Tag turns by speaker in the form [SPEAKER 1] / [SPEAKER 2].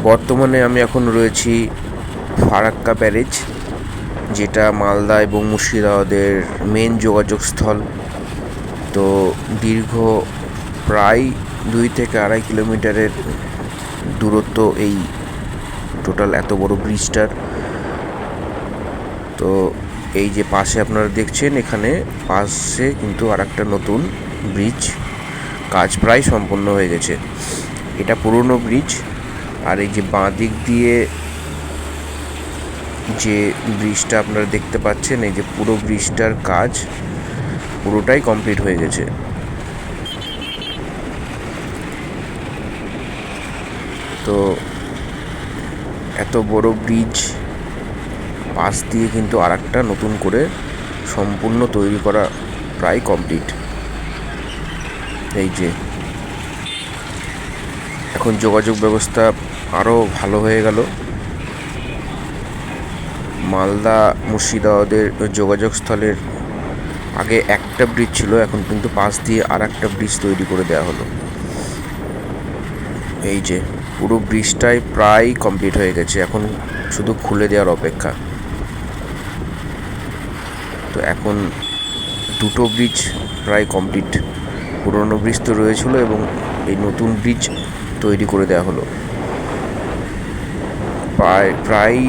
[SPEAKER 1] বর্তমানে আমি এখন রয়েছি ফারাক্কা ব্যারেজ, যেটা মালদা এবং মুর্শিদাবাদের মেন যোগাযোগ স্থল। তো দীর্ঘ প্রায় 2 থেকে 2.5 কিলোমিটারের দূরত্ব এই টোটাল এত বড় ব্রিজটার। তো এই যে পাশে আপনারা দেখছেন, এখানে পাশে কিন্তু আর একটা নতুন ব্রিজ কাজ প্রায় সম্পন্ন হয়ে গেছে। এটা পুরনো ব্রিজ, আর এই যে বাঁ দিক দিয়ে যে ব্রিজটা আপনারা দেখতে পাচ্ছেন, এই যে পুরো ব্রিজটার কাজ পুরোটাই কমপ্লিট হয়ে গেছে। তো এত বড় ব্রিজ পাশ দিয়ে কিন্তু আর একটা নতুন করে সম্পূর্ণ তৈরি করা প্রায় কমপ্লিট। এই যে এখন যোগাযোগ ব্যবস্থা আরও ভালো হয়ে গেল। মালদা মুর্শিদাবাদের যোগাযোগ স্থলের আগে একটা ব্রিজ ছিল, এখন কিন্তু পাশ দিয়ে আর একটা ব্রিজ তৈরি করে দেওয়া হলো। এই যে পুরো ব্রিজটাই প্রায় কমপ্লিট হয়ে গেছে, এখন শুধু খুলে দেওয়ার অপেক্ষা। তো এখন দুটো ব্রিজ প্রায় কমপ্লিট, পুরনো ব্রিজ তো রয়েছিল এবং এই নতুন ব্রিজ তৈরি করে দেওয়া হলো। প্রায়